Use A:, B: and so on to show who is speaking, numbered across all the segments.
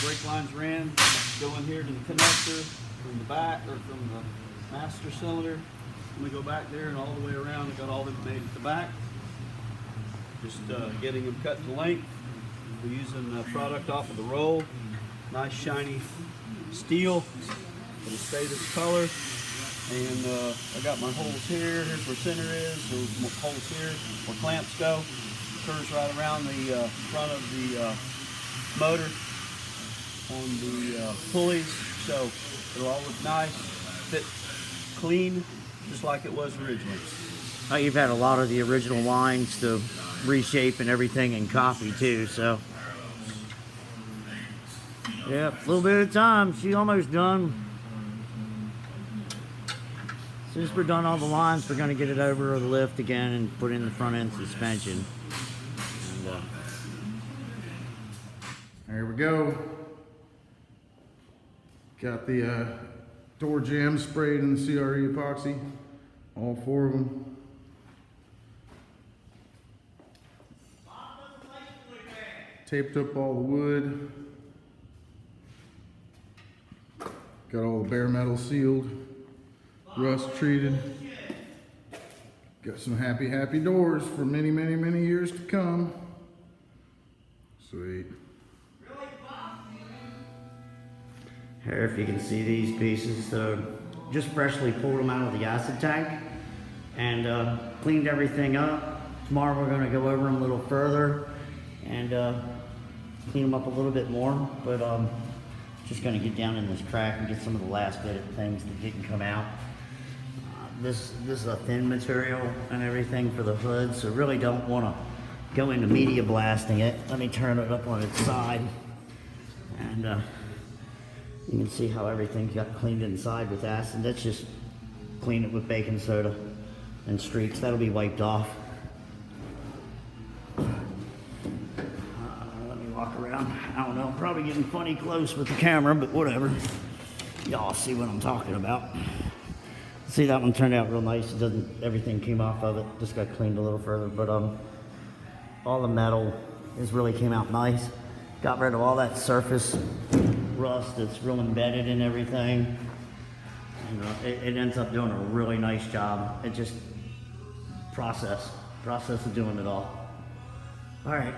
A: brake lines ran, go in here to the connector from the back or from the master cylinder. I'm gonna go back there and all the way around. I got all them made at the back. Just getting them cut to length. We're using product off of the roll. Nice shiny steel. It'll stay this color. And I got my holes here. Here's where center is. Those holes here where clamps go. Curves right around the front of the motor on the pulleys. So it'll all look nice, fit clean, just like it was originally.
B: You've had a lot of the original lines to reshape and everything and copy too, so. Yeah, a little bit of time. She's almost done. As soon as we're done all the lines, we're going to get it over the lift again and put in the front end suspension. And,
C: there we go. Got the door jambs sprayed in the CRE epoxy, all 4 of them. Taped up all the wood. Got all the bare metal sealed. Rust treated. Got some happy doors for many years to come. Sweet.
B: here, if you can see these pieces, just freshly pulled them out of the acid tank and cleaned everything up. Tomorrow we're going to go over them a little further and clean them up a little bit more, but just going to get down in this crack and get some of the last bit of things that didn't come out. This is a thin material and everything for the hood, so really don't want to go into media blasting it. Let me turn it up on its side, and you can see how everything got cleaned inside with acid. Let's just clean it with baking soda and streaks. That'll be wiped off. Let me walk around. I don't know, I'm probably getting funny close with the camera, but whatever. Y'all see what I'm talking about. See, that one turned out real nice. It doesn't, everything came off of it. Just got cleaned a little further, but all the metal really came out nice. Got rid of all that surface rust that's real embedded in everything. And it ends up doing a really nice job. It just process of doing it all. All right.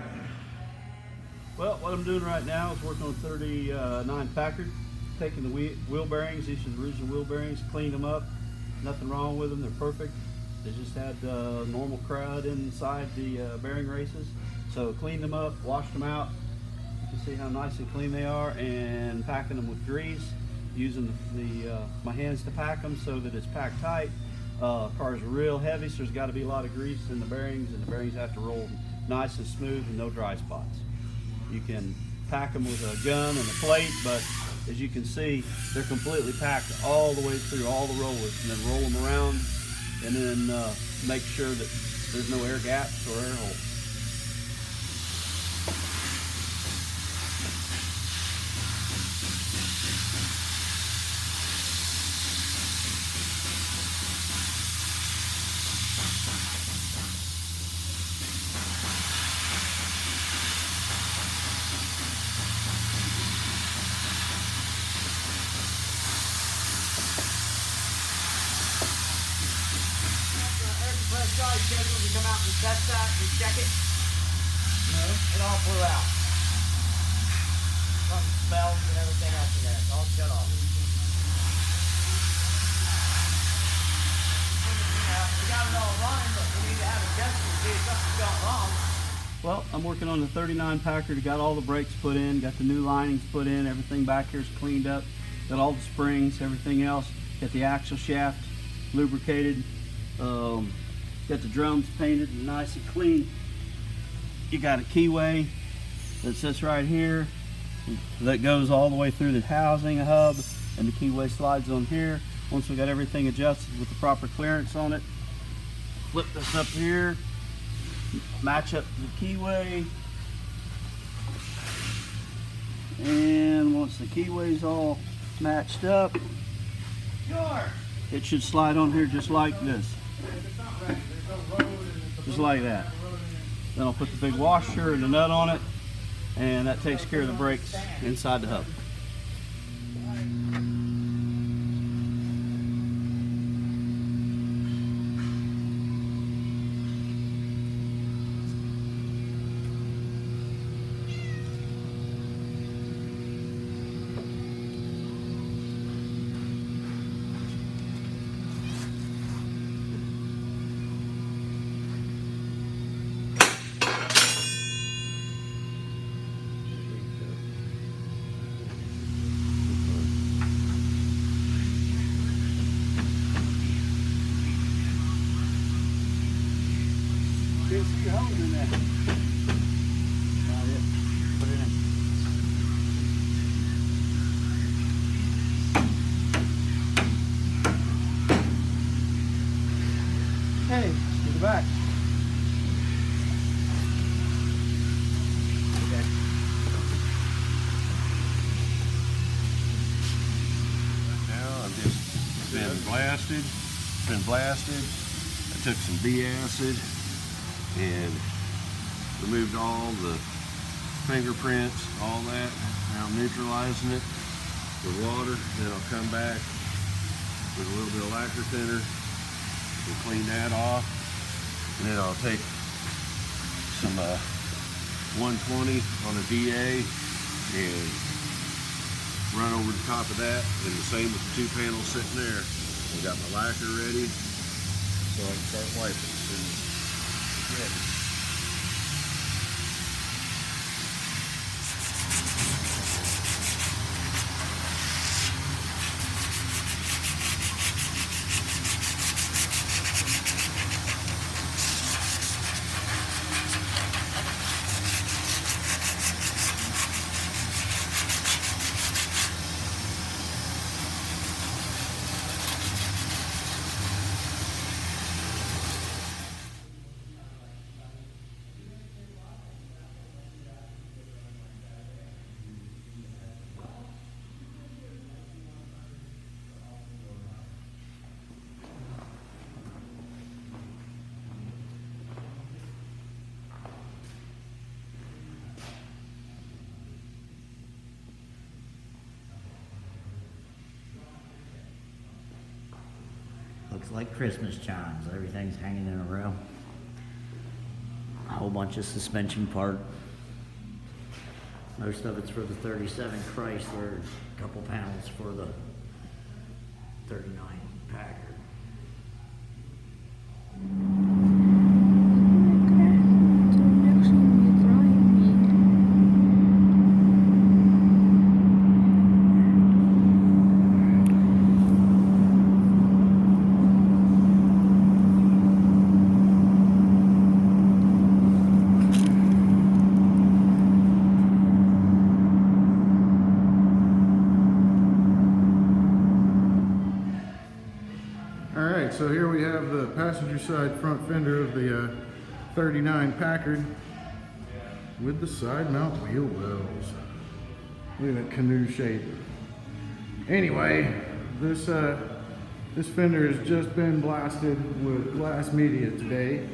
A: Well, what I'm doing right now is working on 39 Packard, taking the wheel bearings. These are the original wheel bearings, cleaned them up. Nothing wrong with them, they're perfect. They just had normal crud inside the bearing races. So cleaned them up, washed them out. You can see how nice and clean they are, and packing them with grease, using my hands to pack them so that it's packed tight. Car's real heavy, so there's got to be a lot of grease in the bearings, and the bearings have to roll nice and smooth and no dry spots. You can pack them with a gun and a plate, but as you can see, they're completely packed all the way through all the rollers, and then roll them around, and then make sure that there's no air gaps or air holes.
B: Schedule to come out and test that and check it. No. It all blew out. From smells and everything else in there. It's all shut off. We got it all running, but we need to have a test to see if something's gone wrong.
A: Well, I'm working on the 39 Packard. Got all the brakes put in, got the new linings put in, everything back here's cleaned up, got all the springs, everything else. Got the axle shaft lubricated. Got the drums painted and nice and clean. You got a keyway that sits right here that goes all the way through the housing hub, and the keyway slides on here. Once we got everything adjusted with the proper clearance on it, flip this up here, match up the keyway, and once the keyway's all matched up, it should slide on here just like this. Just like that. Then I'll put the big washer and the nut on it, and that takes care of the brakes inside the hub. Can't see your hose in there. Got it. Put it in. Hey, get it back. Okay.
D: Now I've just been blasted. I took some B acid and removed all the fingerprints, all that. Now I'm neutralizing it with water. Then I'll come back with a little bit of lacquer thinner and clean that off. And then I'll take some 120 on a DA and run over the top of that, and the same with the 2 panels sitting there. I got my lacquer ready, so I can start wiping as soon as it's ready.
B: Looks like Christmas chimes. Everything's hanging in a row. A whole bunch of suspension part. Most of it's for the 37 Chrysler. A couple panels for the 39 Packard.
C: Alright, so here we have the passenger side front fender of the 39 Packard with the side mount wheel wells. Look at that canoe shape. Anyway, this fender has just been blasted with glass media today.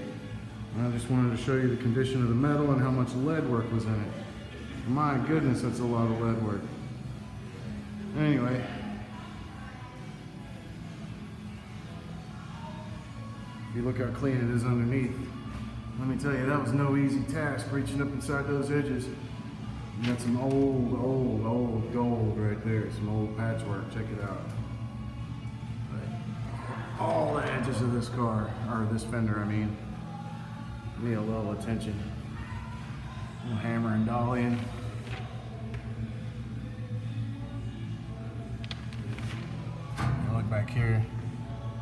C: I just wanted to show you the condition of the metal and how much lead work was in it. My goodness, that's a lot of lead work. Anyway. If you look how clean it is underneath, let me tell you, that was no easy task reaching up inside those edges. You got some old gold right there, some old patchwork, check it out. But all the edges of this car, or this fender I mean, need a little attention. A little hammer and dollying. You look back here,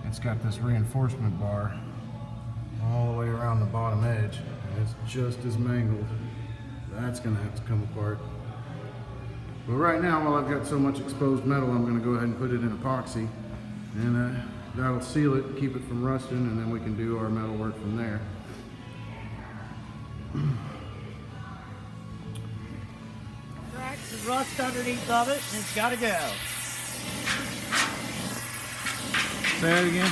C: it's got this reinforcement bar all the way around the bottom edge, and it's just as mangled. That's gonna have to come apart. But right now, while I've got so much exposed metal, I'm gonna go ahead and put it in epoxy, and that'll seal it, keep it from rusting, and then we can do our metal work from there.
B: Cracks and rust underneath of it, and it's gotta go.
C: Say that again.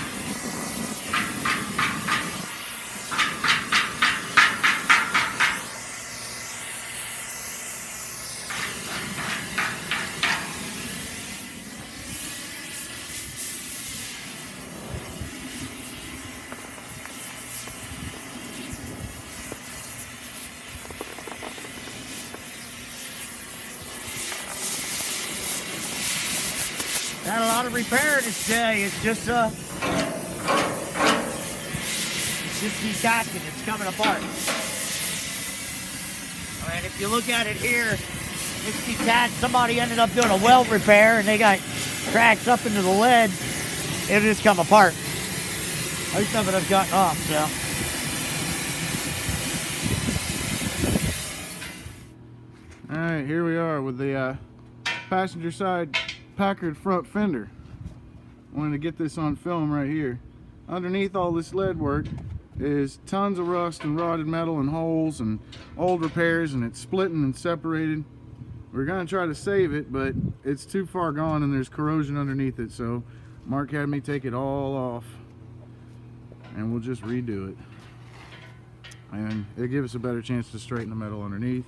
B: Not a lot of repair in this day. It's just detaching. It's coming apart. I mean, if you look at it here, it's detached. Somebody ended up doing a weld repair and they got cracks up into the lead. It'll just come apart. Most of it I've gotten off, so.
C: All right, here we are with the passenger side Packard front fender. Wanted to get this on film right here. Underneath all this lead work is tons of rust and rotted metal and holes and old repairs, and it's splitting and separated. We're gonna try to save it, but it's too far gone and there's corrosion underneath it, so Mark had me take it all off and we'll just redo it. And it'll give us a better chance to straighten the metal underneath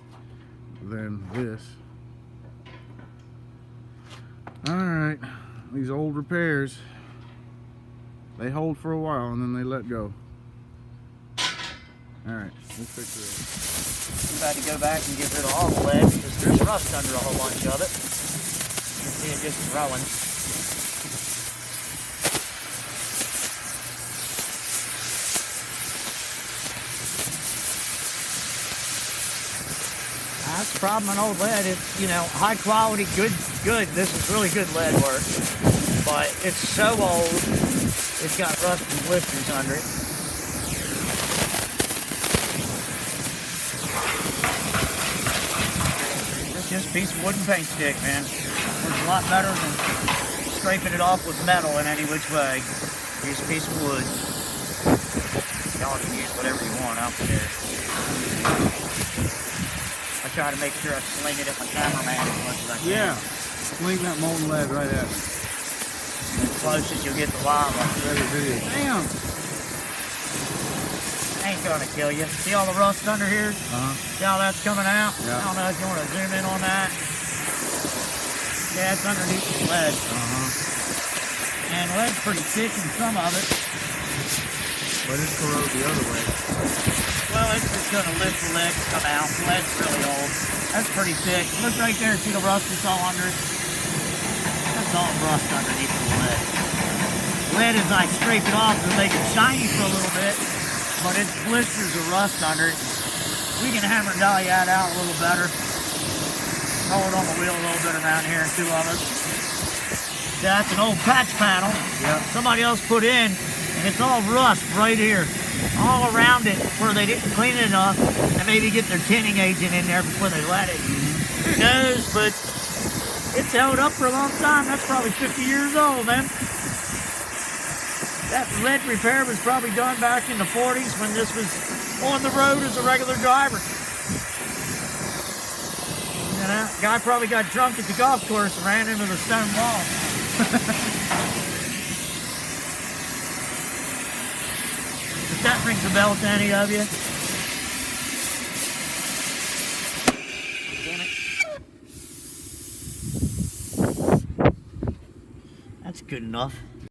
C: than this. Alright, these old repairs, they hold for a while and then they let go. Alright, let's fix it.
B: We've had to go back and get rid of all the lead because there's rust under a whole bunch of it. You can see it just growing. That's the problem on old lead. It's, you know, high quality, good. This is really good lead work. But it's so old, it's got rust and blisters under it. Just a piece of wooden paint stick, man. It's a lot better than scraping it off with metal in any which way. Use a piece of wood. Y'all can use whatever you want out there. I try to make sure I sling it at my cameraman as much as I can.
C: Yeah, sling that molten lead right at me.
B: As close as you'll get the lava.
C: Damn!
B: Ain't gonna kill you. See all the rust under here? See how that's coming out?
C: Yeah.
B: I don't know if you want to zoom in on that. Yeah, it's underneath the lead. And lead's pretty thick in some of it.
C: But it's corroded the other way.
B: Well, it's just gonna lift the lead to come out. The lead's really old. That's pretty thick. Look right there, see the rust that's all under it? That's all rust underneath the lead. Lead, as I scrape it off, it'll make it shiny for a little bit. But it's blisters of rust under it. We can hammer die that out a little better. Roll it on the wheel a little bit around here, two of us. That's an old patch panel.
C: Yep.
B: Somebody else put in, and it's all rust right here. All around it where they didn't clean it enough and maybe get their tinning agent in there before they let it. Who knows, but it's held up for a long time. That's probably 50 years old, man. That lead repair was probably done back in the 40s when this was on the road as a regular driver. You know, guy probably got drunk at the golf course and ran into the stone wall. If that rings a bell to any of you. Damn it. That's good enough.